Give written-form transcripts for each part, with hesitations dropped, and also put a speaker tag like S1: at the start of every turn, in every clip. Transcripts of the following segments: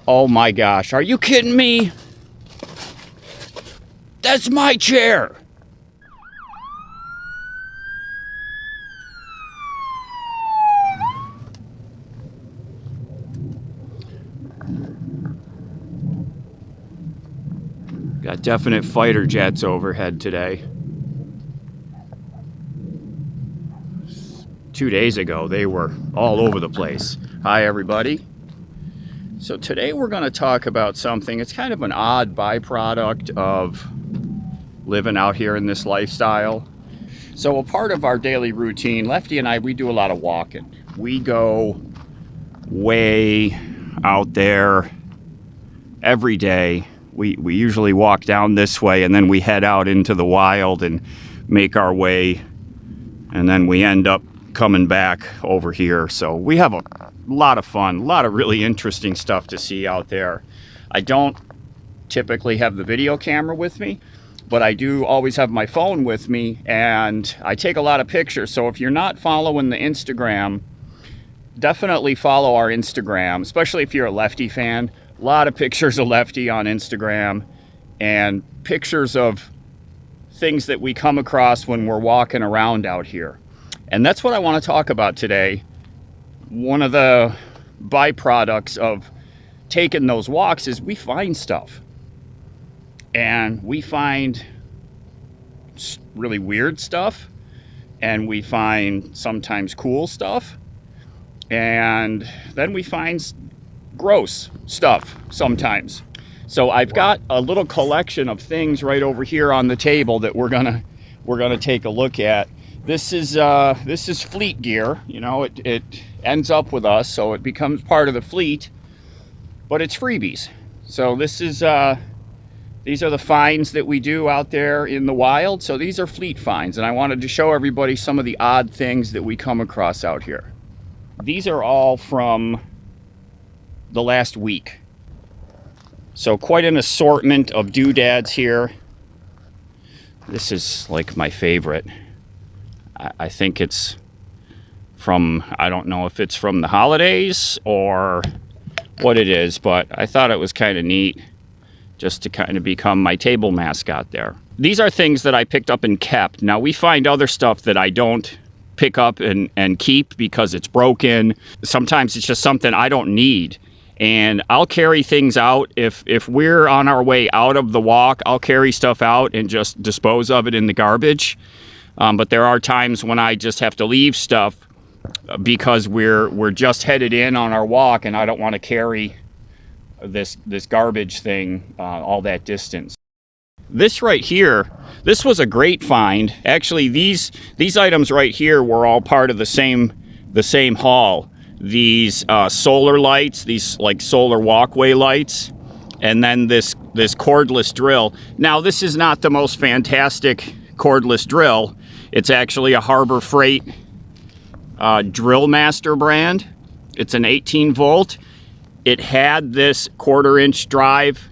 S1: Oh my gosh, are you kidding me? That's my chair. Got definite fighter jets overhead today. 2 days ago, they were all over the place. Hi, everybody. So today we're going to talk about something. It's kind of an odd byproduct of living out here in this lifestyle. So a part of our daily routine, Lefty and I, we do a lot of walking. We go way out there every day. We usually walk down this way and then we head out into the wild and make our way, and then we end up coming back over here. So we have a lot of fun, a lot of really interesting stuff to see out there. I don't typically have the video camera with me, but I do always have my phone with me, and I take a lot of pictures. So if you're not following the Instagram, definitely follow our Instagram, especially if you're a Lefty fan. A lot of pictures of Lefty on Instagram and pictures of things that we come across when we're walking around out here. And that's what I want to talk about today. One of the byproducts of taking those walks is we find stuff. And we find really weird stuff. And we find sometimes cool stuff. And then we find gross stuff sometimes. So I've got a little collection of things right over here on the table that we're gonna take a look at. This is fleet gear. You know, it ends up with us, so it becomes part of the fleet, but it's freebies. So this is these are the finds that we do out there in the wild. So these are fleet finds, and I wanted to show everybody some of the odd things that we come across out here. These are all from the last week. So quite an assortment of doodads here. This is like my favorite. I think it's from, I don't know if it's from the holidays or what it is, but I thought it was kind of neat just to kind of become my table mascot there. These are things that I picked up and kept. Now we find other stuff that I don't pick up and keep because it's broken. Sometimes it's just something I don't need. And I'll carry things out. If we're on our way out of the walk, I'll carry stuff out and just dispose of it in the garbage. But there are times when I just have to leave stuff because we're just headed in on our walk, and I don't want to carry this garbage thing all that distance. This right here, this was a great find. Actually, these items right here were all part of the same haul. These solar lights, these like solar walkway lights, and then this cordless drill. Now, this is not the most fantastic cordless drill. It's actually a Harbor Freight Drill Master brand. It's an 18 volt. It had this 1/4-inch drive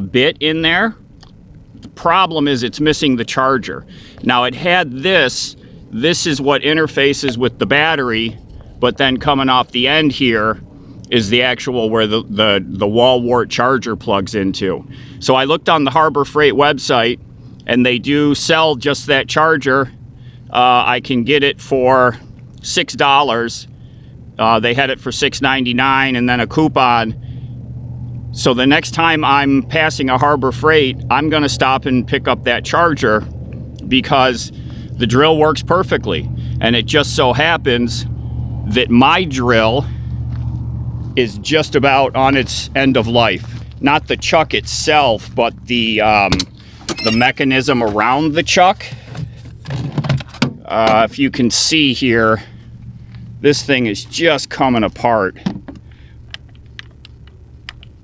S1: bit in there. The problem is it's missing the charger. Now, it had this. This is what interfaces with the battery. But then coming off the end here is the actual where the wall wart charger plugs into. So I looked on the Harbor Freight website, and they do sell just that charger. I can get it for $6. They had it for $6.99 and then a coupon. So the next time I'm passing a Harbor Freight, I'm going to stop and pick up that charger because the drill works perfectly. And it just so happens that my drill is just about on its end of life. Not the chuck itself, but the mechanism around the chuck. If you can see here, this thing is just coming apart.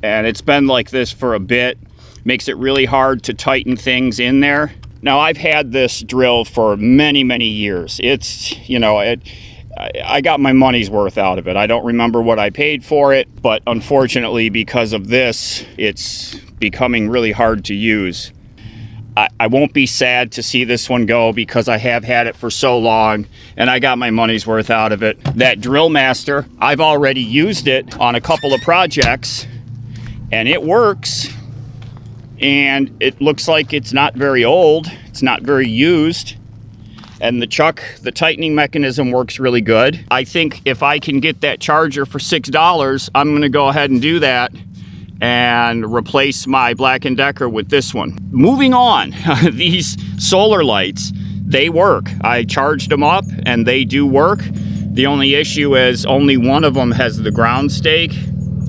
S1: And it's been like this for a bit. Makes it really hard to tighten things in there. Now, I've had this drill for many, many years. It's, you know, I got my money's worth out of it. I don't remember what I paid for it, but unfortunately, because of this, it's becoming really hard to use. I won't be sad to see this one go because I have had it for so long and I got my money's worth out of it. That Drill Master, I've already used it on a couple of projects and it works. And it looks like it's not very old. It's not very used. And the tightening mechanism works really good. I think if I can get that charger for $6, I'm gonna go ahead and do that and replace my Black & Decker with this one. Moving on, these solar lights, they work. I charged them up and they do work. The only issue is only one of them has the ground stake.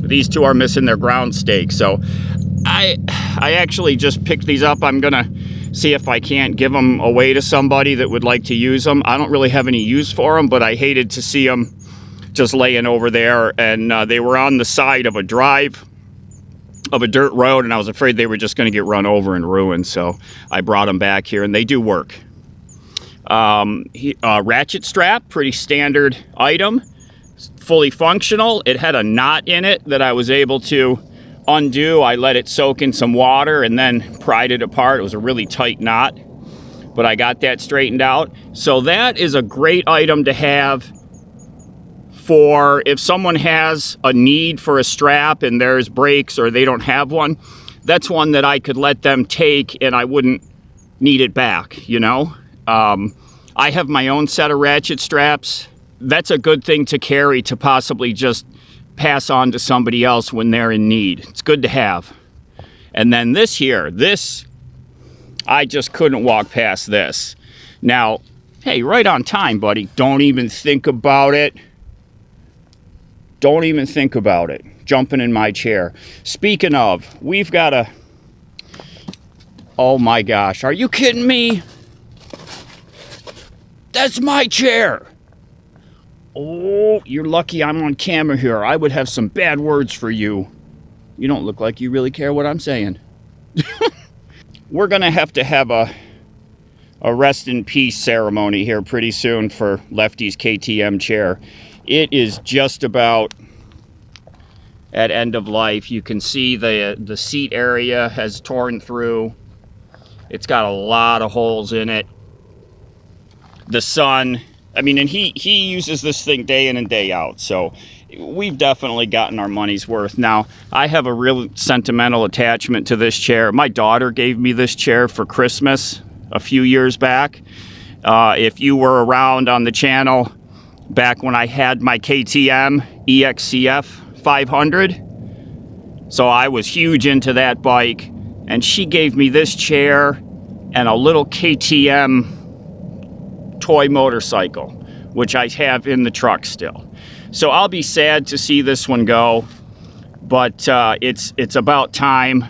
S1: These two are missing their ground stake. So I actually just picked these up. I'm gonna see if I can't give them away to somebody that would like to use them. I don't really have any use for them, but I hated to see them just laying over there. And they were on the side of a drive of a dirt road, and I was afraid they were just gonna get run over and ruined. So I brought them back here, and they do work. Ratchet strap, pretty standard item, fully functional. It had a knot in it that I was able to undo. I let it soak in some water and then pried it apart. It was a really tight knot, but I got that straightened out. So that is a great item to have for if someone has a need for a strap and there's breaks or they don't have one. That's one that I could let them take and I wouldn't need it back, you know? I have my own set of ratchet straps. That's a good thing to carry to possibly just pass on to somebody else when they're in need. It's good to have. And then this here, I just couldn't walk past this. Now, hey, right on time, buddy. Don't even think about it. Don't even think about it. Jumping in my chair. Speaking of, we've got a... Oh my gosh, are you kidding me? That's my chair. Oh, you're lucky I'm on camera here. I would have some bad words for you. You don't look like you really care what I'm saying. We're gonna have a rest in peace ceremony here pretty soon for Lefty's KTM chair. It is just about at end of life. You can see the seat area has torn through. It's got a lot of holes in it. The sun, I mean, and he uses this thing day in and day out, so we've definitely gotten our money's worth. Now, I have a real sentimental attachment to this chair. My daughter gave me this chair for Christmas a few years back. If you were around on the channel back when I had my KTM EXCF 500, so I was huge into that bike, and she gave me this chair and a little KTM toy motorcycle, which I have in the truck still. So I'll be sad to see this one go, but it's about time.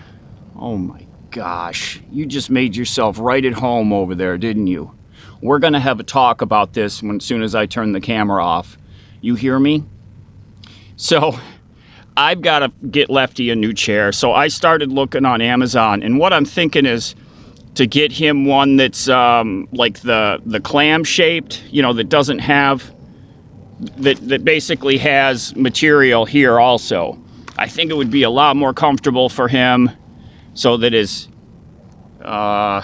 S1: Oh my gosh, you just made yourself right at home over there, didn't you? We're gonna have a talk about this as soon as I turn the camera off. You hear me? So I've got to get Lefty a new chair. So I started looking on Amazon, and what I'm thinking is to get him one that's like the clam shaped, you know, that doesn't have, that basically has material here also. I think it would be a lot more comfortable for him, so that his, you know,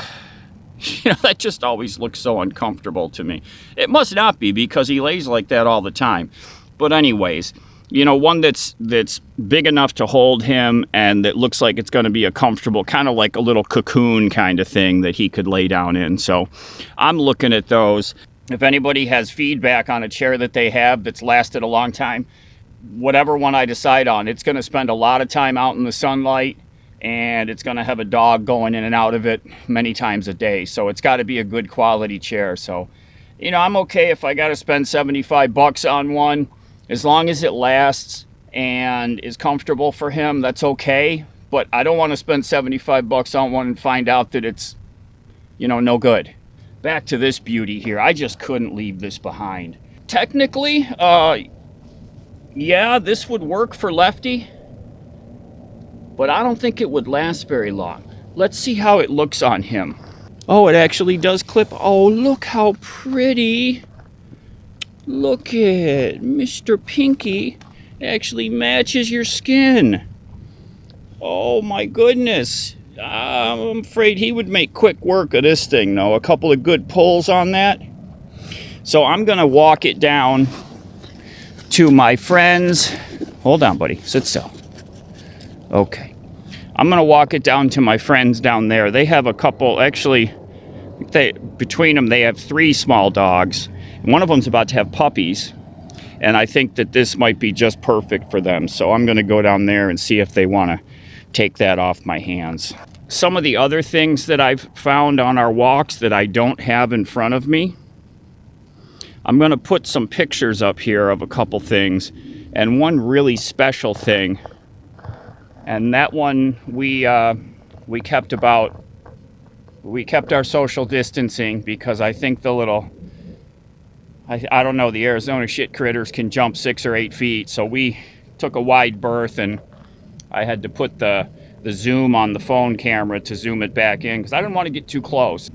S1: that just always looks so uncomfortable to me. It must not be, because he lays like that all the time. But anyways, you know, one that's big enough to hold him and that looks like it's going to be a comfortable, kind of like a little cocoon kind of thing that he could lay down in. So I'm looking at those. If anybody has feedback on a chair that they have that's lasted a long time, whatever one I decide on, it's going to spend a lot of time out in the sunlight, and it's going to have a dog going in and out of it many times a day. So it's got to be a good quality chair. So, you know, I'm okay if I got to spend 75 bucks on one. As long as it lasts and is comfortable for him, that's okay. But I don't want to spend 75 bucks on one and find out that it's, you know, no good. Back to this beauty here. I just couldn't leave this behind. Technically, yeah, this would work for Lefty, but I don't think it would last very long. Let's see how it looks on him. Oh, it actually does clip. Oh, look how pretty. Look at Mr. Pinky. It actually matches your skin. Oh my goodness. I'm afraid he would make quick work of this thing, though. A couple of good pulls on that. So I'm gonna walk it down to my friends. Hold on, buddy. Sit still. Okay. I'm going to walk it down to my friends down there. They have a couple, actually, between them, they have 3 small dogs. And one of them's about to have puppies. And I think that this might be just perfect for them. So I'm going to go down there and see if they want to take that off my hands. Some of the other things that I've found on our walks that I don't have in front of me, I'm going to put some pictures up here of a couple things. And one really special thing, and that one we kept our social distancing because I think the little, I don't know, the Arizona shit critters can jump 6 or 8 feet. So we took a wide berth, and I had to put the zoom on the phone camera to zoom it back in because I didn't want to get too close.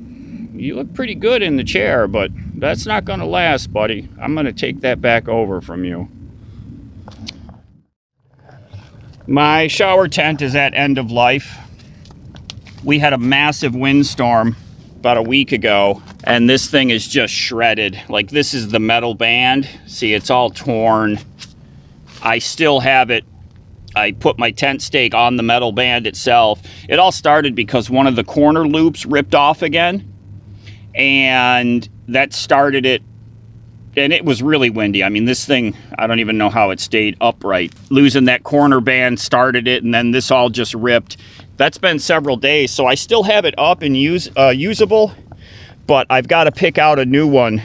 S1: You look pretty good in the chair, but that's not going to last, buddy. I'm going to take that back over from you. My shower tent is at end of life. We had a massive windstorm about a week ago, and this thing is just shredded. Like, this is the metal band. See, it's all torn. I still have it. I put my tent stake on the metal band itself. It all started because one of the corner loops ripped off again, and that started it. And it was really windy. I mean, this thing, I don't even know how it stayed upright. Losing that corner band started it, and then this all just ripped. That's been several days, so I still have it up and usable, but I've got to pick out a new one.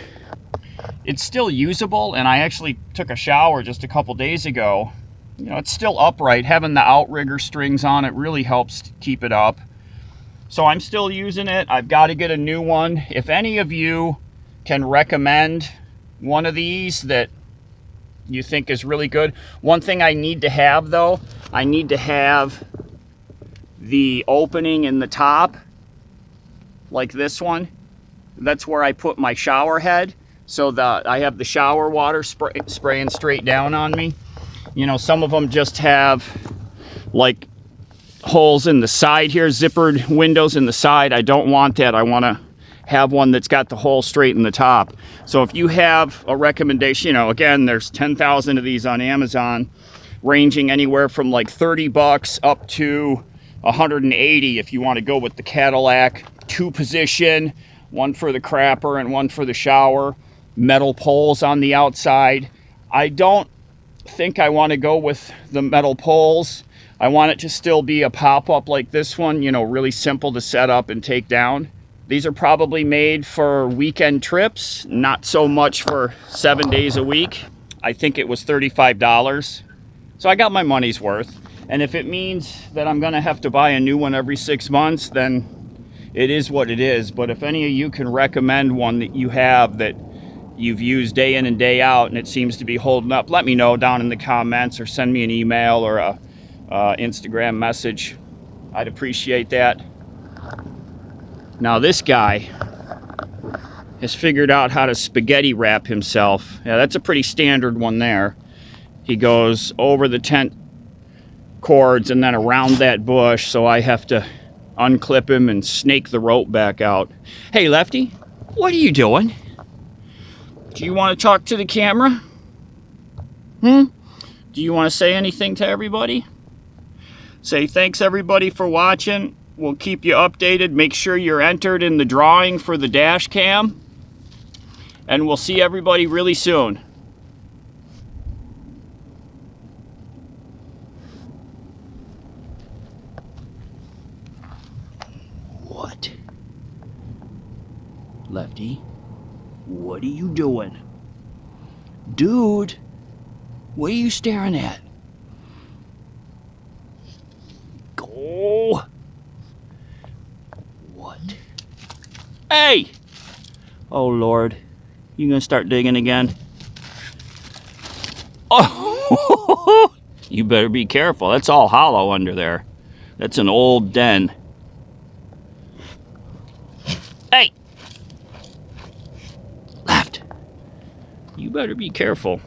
S1: It's still usable, and I actually took a shower just a couple days ago. You know, it's still upright. Having the outrigger strings on it really helps keep it up. So I'm still using it. I've got to get a new one. If any of you can recommend one of these that you think is really good. One thing I need to have, though, I need to have the opening in the top, like this one. That's where I put my shower head, so that I have the shower water spraying straight down on me. You know, some of them just have like holes in the side here, zippered windows in the side. I don't want that. I want to have one that's got the hole straight in the top. So if you have a recommendation, you know, again, there's 10,000 of these on Amazon, ranging anywhere from like $30 up to 180 if you want to go with the Cadillac 2-position, one for the crapper and one for the shower, metal poles on the outside. I don't think I want to go with the metal poles. I want it to still be a pop-up like this one, you know, really simple to set up and take down. These are probably made for weekend trips, not so much for 7 days a week. I think it was $35. So I got my money's worth. And if it means that I'm going to have to buy a new one every 6 months, then it is what it is. But if any of you can recommend one that you have that you've used day in and day out and it seems to be holding up, let me know down in the comments or send me an email or a Instagram message. I'd appreciate that. Now this guy has figured out how to spaghetti wrap himself. Yeah, that's a pretty standard one there. He goes over the tent cords and then around that bush, so I have to unclip him and snake the rope back out. Hey Lefty, what are you doing? Do you want to talk to the camera? Do you want to say anything to everybody? Say thanks everybody for watching. We'll keep you updated. Make sure you're entered in the drawing for the dash cam. And we'll see everybody really soon. What? Lefty, what are you doing? Dude, what are you staring at? Go. What? Hey! Oh, Lord. You gonna start digging again? Oh! You better be careful. That's all hollow under there. That's an old den. Hey! Left. You better be careful.